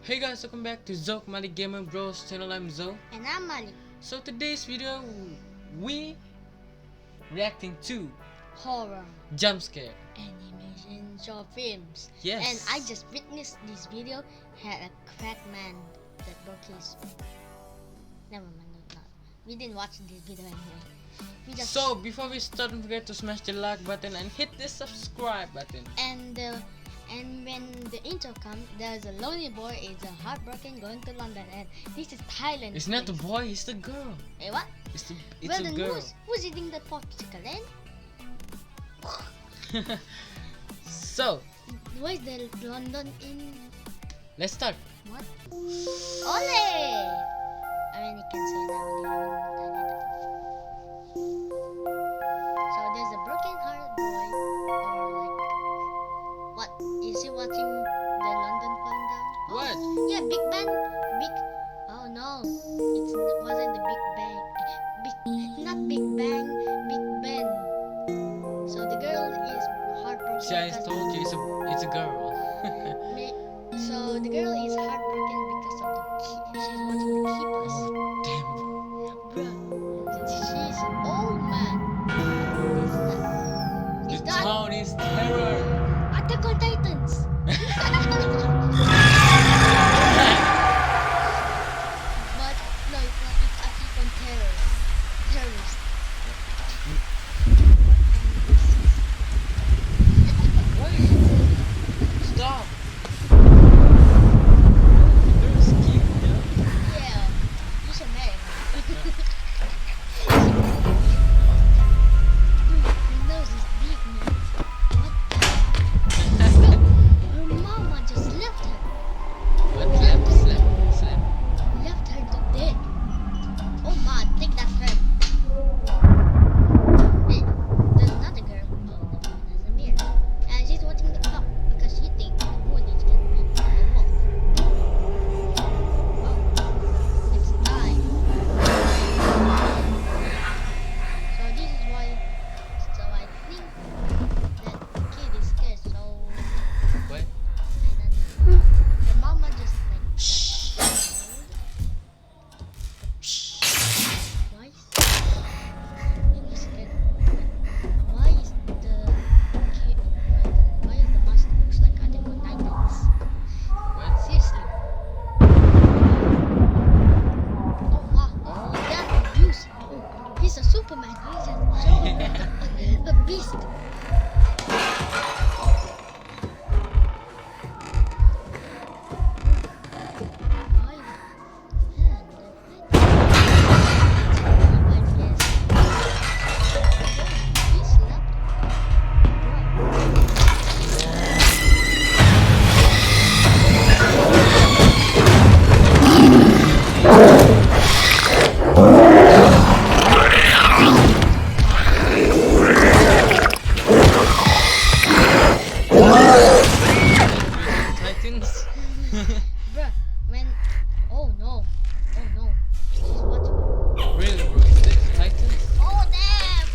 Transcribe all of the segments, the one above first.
Hey guys, welcome back to Zoe Malik Gamer Bros channel. I'm Zoe. And I'm Malik. So today's video, we reacting to Horror, jump scare. animation, short films. Yes. And I just witnessed this video had a crack man that broke his. Never mind, not. We didn't watch this video anyway. We just So before we start, don't forget to smash the like button and hit the subscribe button. and when the intro comes, there's a lonely boy is heartbroken going to London, and this is Thailand. It's not the boy, it's the girl. Hey, what? It's Well, a then girl. who's eating the popsicle then? So Why is the London in let's start. what? Ole! I mean, you can say that only so there's a broken hearted boy, or like, what? Is he watching the London falling down? What? Yeah, Big Bang. Oh no, it wasn't the Big Bang. Not Big Bang, Big Ben. So the girl is heartbroken. See, I because- told you it's a girl. So the girl is heartbroken because of she's watching the keepers. Damn. Bruh, she's old man. The Is that town is terror. Attack on Titans? But no, it's not. It's Attack on Terror. Terrorist. Stop. There's a kid, yeah? Yeah, you should marry her. Dude, her nose is big, man. What? Bro, her mama just left her. What? Slap. Left her to dead. Oh man, take that friend. Wait, there's another girl. Oh, the moon has a mirror. And she's watching the clock because she thinks the moon is gonna be on the wall. Oh, it's time. So this is why. So I think that kid is scared. So What? I don't know. Her mama just like. Why is why is the kid why is the mask looks like Attack on Titans? What? Seriously. Oh wow. That abuse. Oh, he's a Superman. He's a beast. Why? Titans? Bruh, when oh no, she's watching. Really, bro? Is this Titans? Oh damn!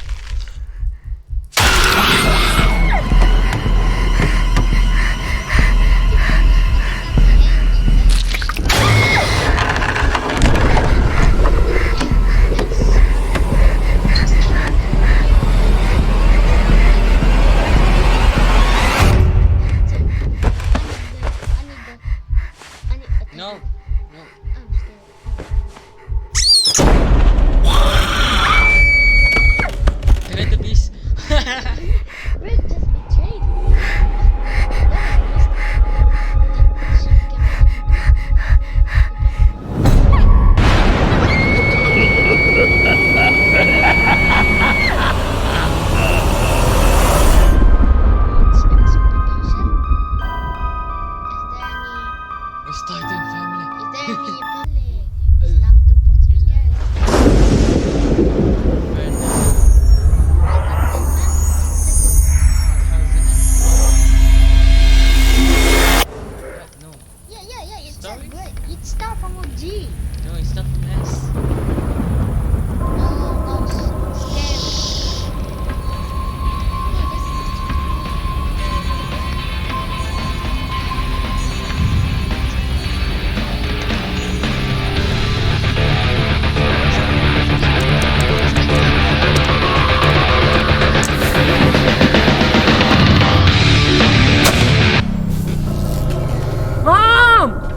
No. I'm scared. Can the beast? Rick just betrayed me. It's Titan family. It's time to put some scares. No. Yeah, it's Story? that great. It's Star from OG. No, it's not from S. Oh, scary.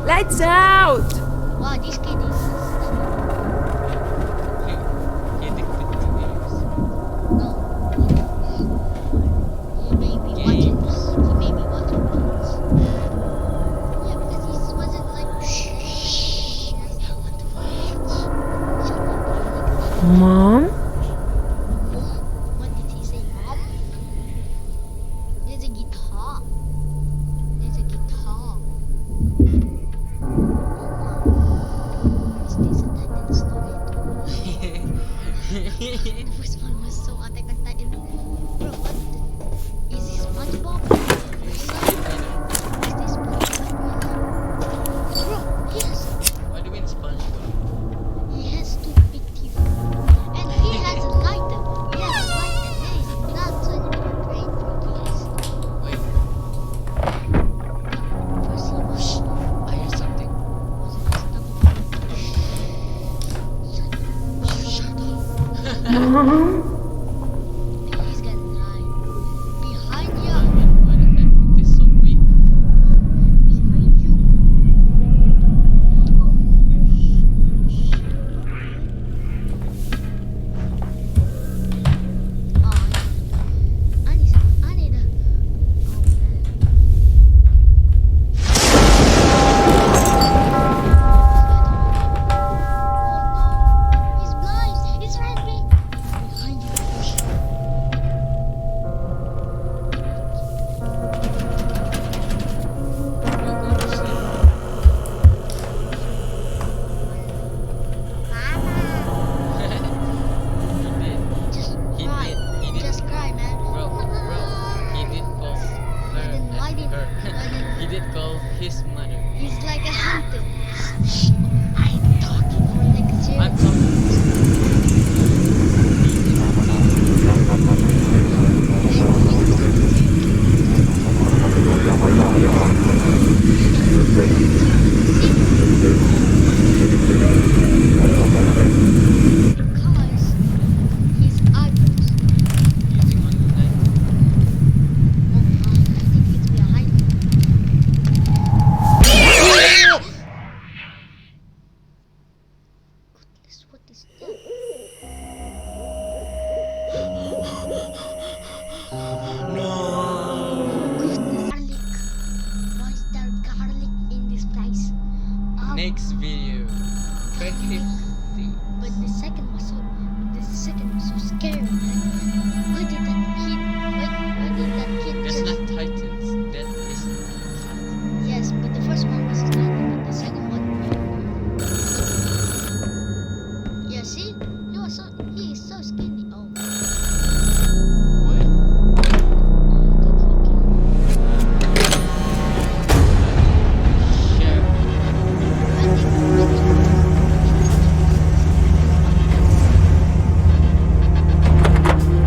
Lights out! Wow, this kid is. He addicted to games. No. He may be watching this. He may be watching this. Yeah, because he wasn't like. Shh. I don't want to watch. Shut up. Mom? What did he say, Mom? There's a guitar. There's a guitar. Is this a Titan story too? The first one was so Attack on Titan. Bro, what? Is this SpongeBob? Is this SpongeBob? Bro, yes. What do you mean SpongeBob? He has two big teeth. And he has a lighter. He has a lighter. There is not such a great cookies. Wait, First he was. I hear something. Shut up. Mom? He's gonna die. Behind you. Why the heck it is so big? Behind you. Oh, I need a. Oh man. Oh no. He's blind. He's right behind you. You're going to sleep. Just He cry. did. He did. Just cry, man. Bro, he did call her. Why didn't- her. why didn't- He did call his mother. He's like a hunter. Shh. I'm talking like a I'm serious. talking. Because his eyebrows. Using on the night. Oh, I think it's behind me. Goodness, what is that? Goodness, garlic. Why is there garlic in this place? Next video. 2050. But the second was so scary, man. Why did that kid? Why did that kid That's just? not Titans. That is Titans. Yes, but the first one was Titan, but the second one. Yeah, see, he is so skinny. Oh, What? Share. I think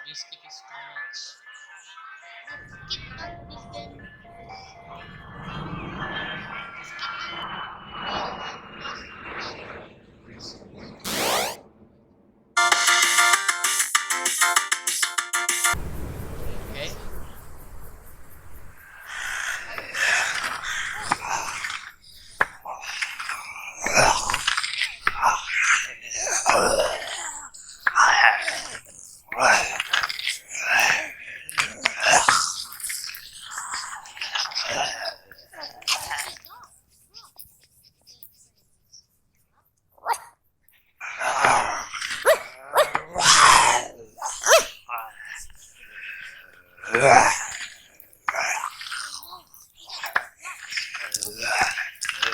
This kid is too much. Kid not this game.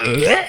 Okay.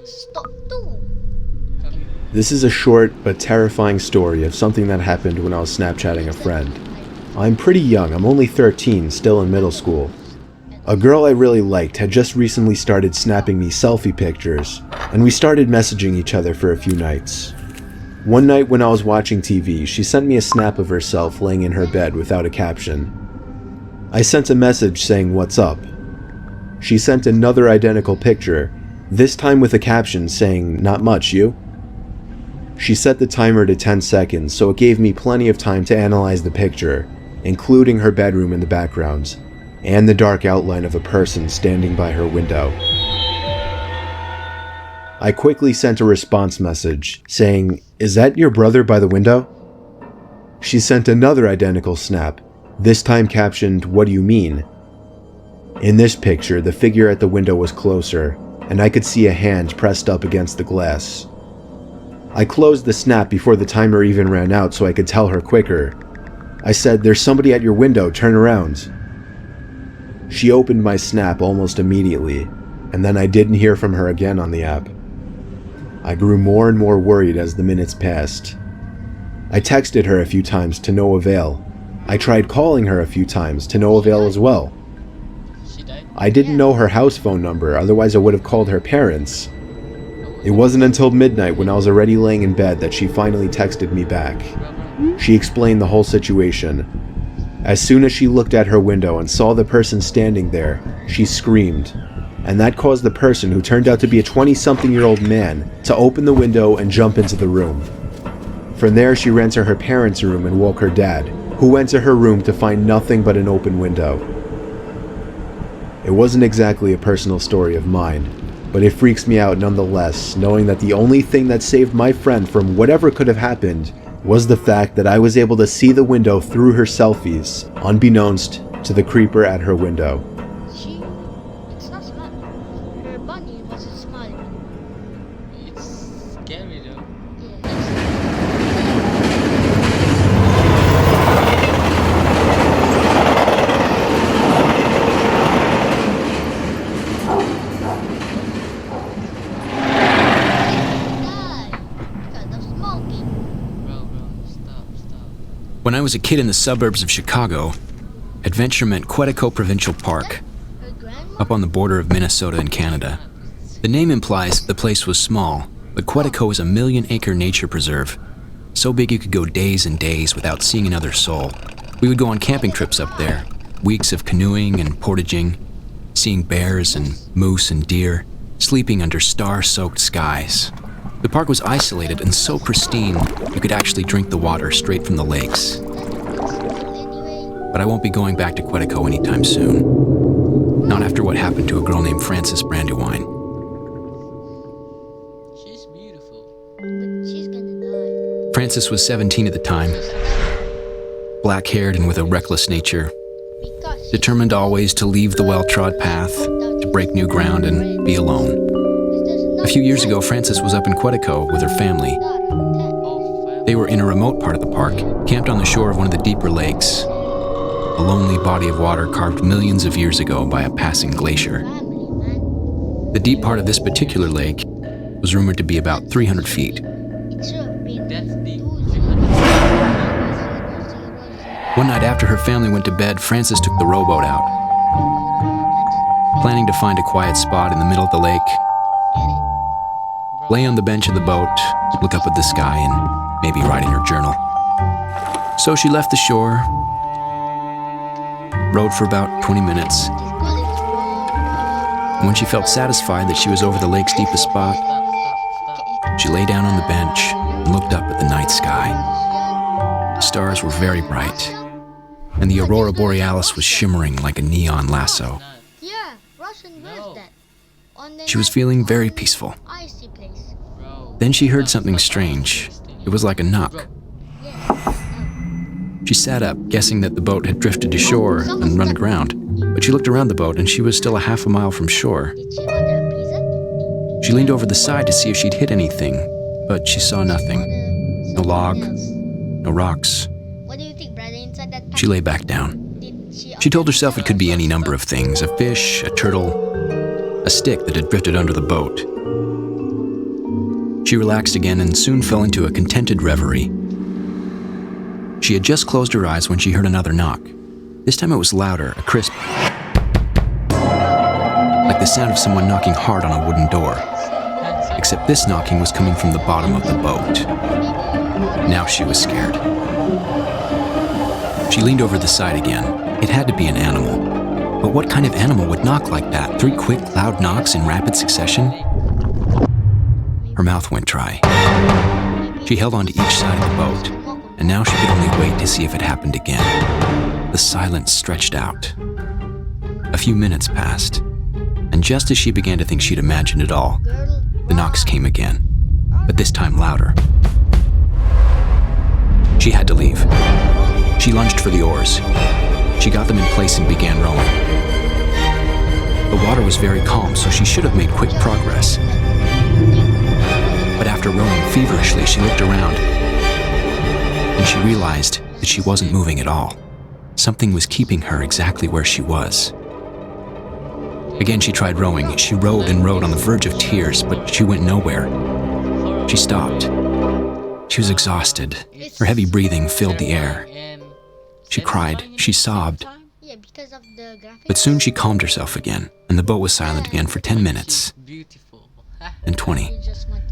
Stop too. This is a short but terrifying story of something that happened when I was Snapchatting a friend. I'm pretty young, I'm only 13, still in middle school. A girl I really liked had just recently started snapping me selfie pictures, and we started messaging each other for a few nights. One night when I was watching TV, she sent me a snap of herself laying in her bed without a caption. I sent a message saying "What's up?" She sent another identical picture, this time with a caption saying "Not much, you?" She set the timer to 10 seconds, so it gave me plenty of time to analyze the picture, including her bedroom in the background, and the dark outline of a person standing by her window. I quickly sent a response message, saying, "Is that your brother by the window?" She sent another identical snap, this time captioned, "What do you mean?" In this picture, the figure at the window was closer, and I could see a hand pressed up against the glass. I closed the snap before the timer even ran out so I could tell her quicker. I said, "There's somebody at your window, turn around." She opened my snap almost immediately, and then I didn't hear from her again on the app. I grew more and more worried as the minutes passed. I texted her a few times to no avail. I tried calling her a few times to no avail as well. She died. I didn't know her house phone number, otherwise I would have called her parents. It wasn't until midnight when I was already laying in bed that she finally texted me back. She explained the whole situation. As soon as she looked at her window and saw the person standing there, she screamed, and that caused the person, who turned out to be a 20-something-year-old man, to open the window and jump into the room. From there, she ran to her parents' room and woke her dad, who went to her room to find nothing but an open window. It wasn't exactly a personal story of mine, but it freaks me out nonetheless, knowing that the only thing that saved my friend from whatever could have happened was the fact that I was able to see the window through her selfies, unbeknownst to the creeper at her window. It's not smart. Her bunny wasn't smart. It's scary though. When I was a kid in the suburbs of Chicago, adventure meant Quetico Provincial Park, up on the border of Minnesota and Canada. The name implies the place was small, but Quetico is a 1,000,000-acre nature preserve, so big you could go days and days without seeing another soul. We would go on camping trips up there, weeks of canoeing and portaging, seeing bears and moose and deer, sleeping under star-soaked skies. The park was isolated and so pristine, you could actually drink the water straight from the lakes. But I won't be going back to Quetico anytime soon. Not after what happened to a girl named Frances Brandywine. She's beautiful. But she's gonna die. Frances was 17 at the time, black-haired and with a reckless nature, Because determined always to leave the well-trod path, to break new ground and be alone. A few years ago, Frances was up in Quetico with her family. They were in a remote part of the park, camped on the shore of one of the deeper lakes, a lonely body of water carved millions of years ago by a passing glacier. The deep part of this particular lake was rumored to be about 300 feet. That's deep. One night after her family went to bed, Frances took the rowboat out, planning to find a quiet spot in the middle of the lake, lay on the bench of the boat, look up at the sky, and maybe write in her journal. So she left the shore, rowed for about 20 minutes, and when she felt satisfied that she was over the lake's deepest spot, she lay down on the bench and looked up at the night sky. The stars were very bright, and the aurora borealis was shimmering like a neon lasso. yeah, Russian where's that? On the She was feeling very peaceful. icy place. Then she heard something strange. It was like a knock. She sat up, guessing that the boat had drifted to shore and run aground, but she looked around the boat and she was still a half a mile from shore. Did she order a pizza? She leaned over the side to see if she'd hit anything, but she saw nothing. No log, no rocks. What do you think, brother? Inside that She lay back down. She told herself it could be any number of things: a fish, a turtle, a stick that had drifted under the boat. She relaxed again and soon fell into a contented reverie. She had just closed her eyes when she heard another knock. This time it was louder, a crisp, like the sound of someone knocking hard on a wooden door. Except this knocking was coming from the bottom of the boat. Now she was scared. She leaned over the side again. It had to be an animal. But what kind of animal would knock like that? 3 quick, loud knocks in rapid succession? Her mouth went dry. She held onto each side of the boat, and now she could only wait to see if it happened again. The silence stretched out. A few minutes passed, and just as she began to think she'd imagined it all, the knocks came again, but this time louder. She had to leave. She lunged for the oars. She got them in place and began rowing. The water was very calm, so she should have made quick progress. But after rowing feverishly, she looked around, and she realized that she wasn't moving at all. Something was keeping her exactly where she was. Again, she tried rowing. She rowed and rowed on the verge of tears, but she went nowhere. She stopped. She was exhausted. Her heavy breathing filled the air. She cried. She sobbed. Yeah, because of the graphics. But soon she calmed herself again, and the boat was silent again for 10 minutes, Beautiful. and 20.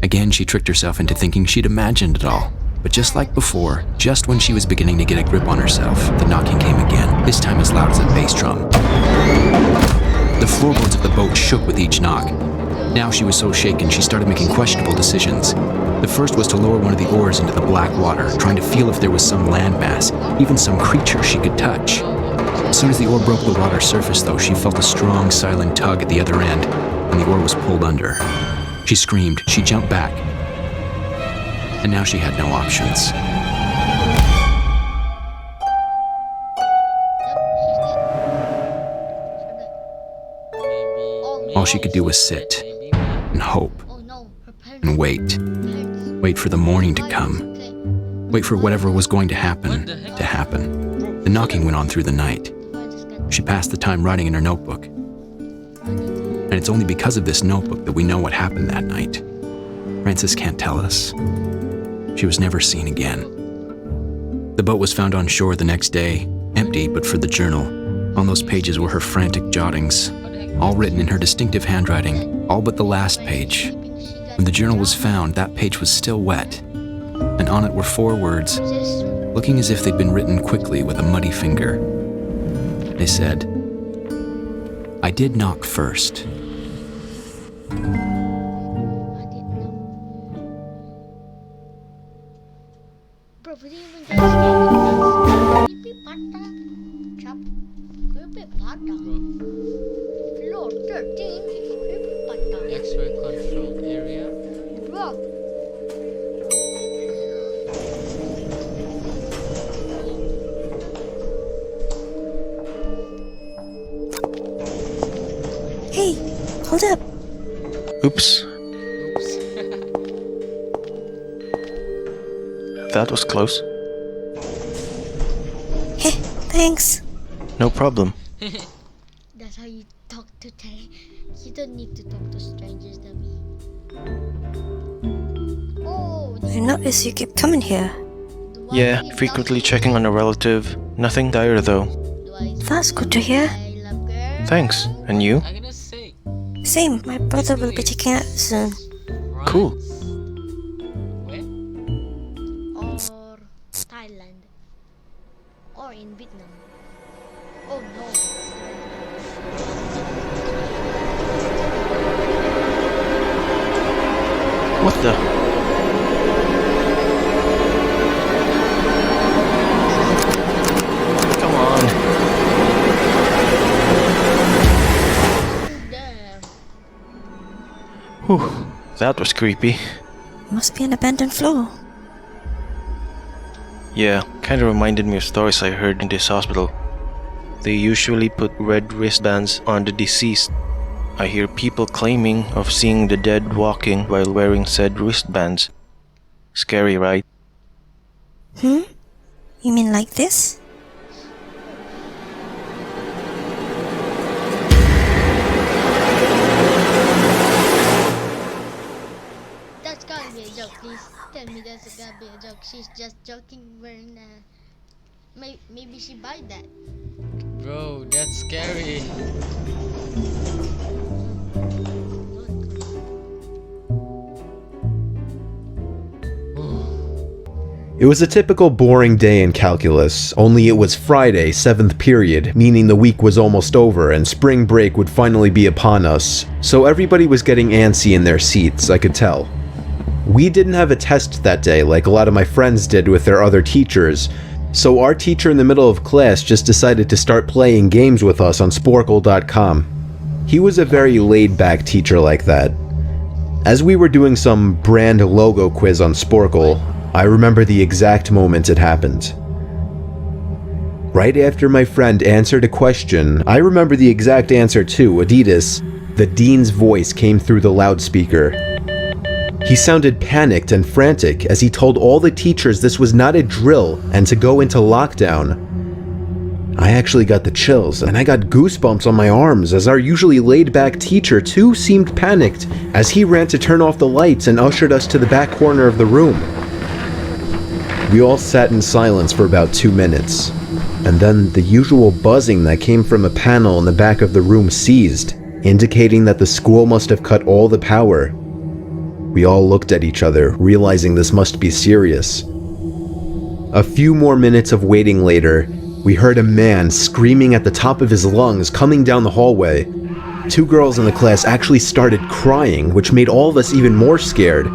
Again, she tricked herself into thinking she'd imagined it all. But just like before, just when she was beginning to get a grip on herself, the knocking came again, this time as loud as a bass drum. The floorboards of the boat shook with each knock, Now she was so shaken she started making questionable decisions. The first was to lower one of the oars into the black water, trying to feel if there was some landmass, even some creature she could touch. As soon as the oar broke the water surface, though, she felt a strong, silent tug at the other end, and the oar was pulled under. She screamed, she jumped back, and now she had no options. All she could do was sit and hope Oh no, her parents. and wait. Wait for the morning to come. Wait for whatever was going to happen to happen. The knocking went on through the night. She passed the time writing in her notebook. And it's only because of this notebook that we know what happened that night. Frances can't tell us. She was never seen again. The boat was found on shore the next day, empty but for the journal. On those pages were her frantic jottings, all written in her distinctive handwriting, all but the last page. When the journal was found, that page was still wet, and on it were 4 words, looking as if they'd been written quickly with a muddy finger. They said, "I did knock first." Bro, what do you mean that's creepypasta? Chop. Creepypasta. Floor 13 is creepypasta. X-ray controlled area. Bro. Hey, hold up. Oops, Oops. that was close. Hey, thanks. No problem. That's how you talk to Tay. You don't need to talk to strangers, dummy. Oh, I noticed you keep coming here. do I Yeah, really frequently love you? checking on a relative. Nothing dire though. Do I That's good to hear. I love girl? Thanks. And you? I'm gonna say. Same, my brother will be checking out soon. Cool. Where? Or Thailand. Or in Vietnam. Oh no. What the? Come on. Damn. Whew, that was creepy. Must be an abandoned floor. Yeah, kinda reminded me of stories I heard in this hospital. They usually put red wristbands on the deceased. I hear people claiming of seeing the dead walking while wearing said wristbands. Scary, right? You mean like this? That's gotta be a joke, please. Tell me that's gotta be a joke. She's just joking wearing maybe she buy that. Bro, that's scary. It was a typical boring day in calculus, only it was Friday, 7th period, meaning the week was almost over and spring break would finally be upon us, so everybody was getting antsy in their seats, I could tell. We didn't have a test that day like a lot of my friends did with their other teachers, so our teacher in the middle of class just decided to start playing games with us on Sporkle.com. He was a very laid-back teacher like that. As we were doing some brand logo quiz on Sporkle, I remember the exact moment it happened. Right after my friend answered a question, I remember the exact answer too, Adidas. The dean's voice came through the loudspeaker. He sounded panicked and frantic as he told all the teachers this was not a drill and to go into lockdown. I actually got the chills and I got goosebumps on my arms as our usually laid-back teacher too seemed panicked as he ran to turn off the lights and ushered us to the back corner of the room. We all sat in silence for about 2 minutes, and then the usual buzzing that came from a panel in the back of the room ceased, indicating that the school must have cut all the power. We all looked at each other, realizing this must be serious. A few more minutes of waiting later, we heard a man screaming at the top of his lungs coming down the hallway. 2 girls in the class actually started crying, which made all of us even more scared.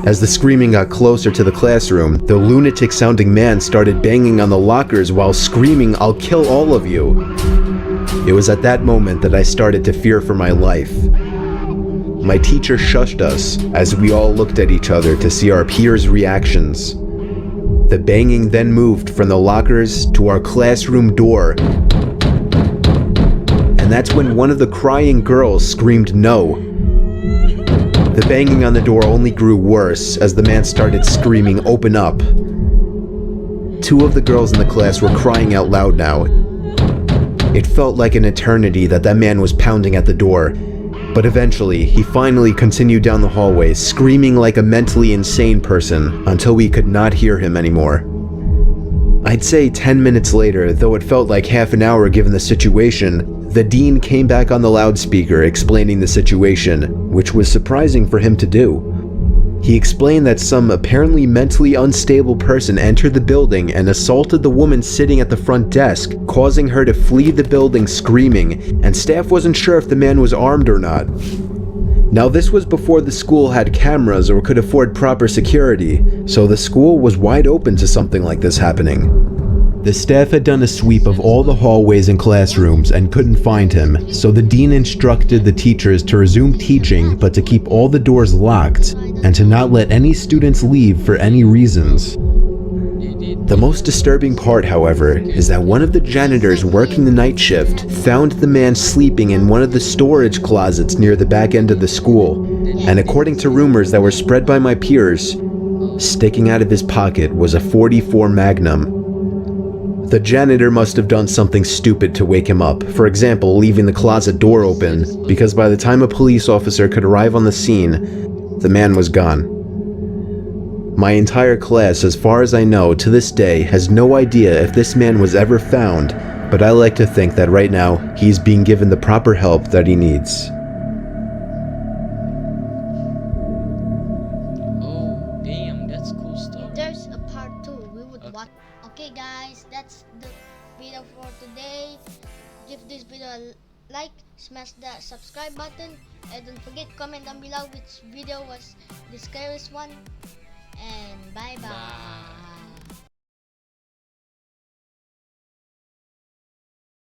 As the screaming got closer to the classroom, the lunatic-sounding man started banging on the lockers while screaming, "I'll kill all of you." It was at that moment that I started to fear for my life. My teacher shushed us as we all looked at each other to see our peers' reactions. The banging then moved from the lockers to our classroom door. And that's when one of the crying girls screamed no. The banging on the door only grew worse as the man started screaming, "Open up." 2 of the girls in the class were crying out loud now. It felt like an eternity that man was pounding at the door, but eventually he finally continued down the hallway, screaming like a mentally insane person until we could not hear him anymore. I'd say 10 minutes later, though it felt like half an hour given the situation, the dean came back on the loudspeaker explaining the situation, which was surprising for him to do. He explained that some apparently mentally unstable person entered the building and assaulted the woman sitting at the front desk, causing her to flee the building screaming, and staff wasn't sure if the man was armed or not. Now, this was before the school had cameras or could afford proper security, so the school was wide open to something like this happening. The staff had done a sweep of all the hallways and classrooms and couldn't find him, so the dean instructed the teachers to resume teaching but to keep all the doors locked and to not let any students leave for any reasons. The most disturbing part, however, is that one of the janitors working the night shift found the man sleeping in one of the storage closets near the back end of the school, and according to rumors that were spread by my peers, sticking out of his pocket was a .44 Magnum. The janitor must have done something stupid to wake him up, for example, leaving the closet door open, because by the time a police officer could arrive on the scene, the man was gone. My entire class, as far as I know, to this day, has no idea if this man was ever found, but I like to think that right now, he's being given the proper help that he needs. Oh, damn, that's cool stuff. If there's a part 2, we would watch. Okay guys, that's the video for today. Give this video a like, smash the subscribe button, and don't forget comment down below which video was the scariest one. And bye bye.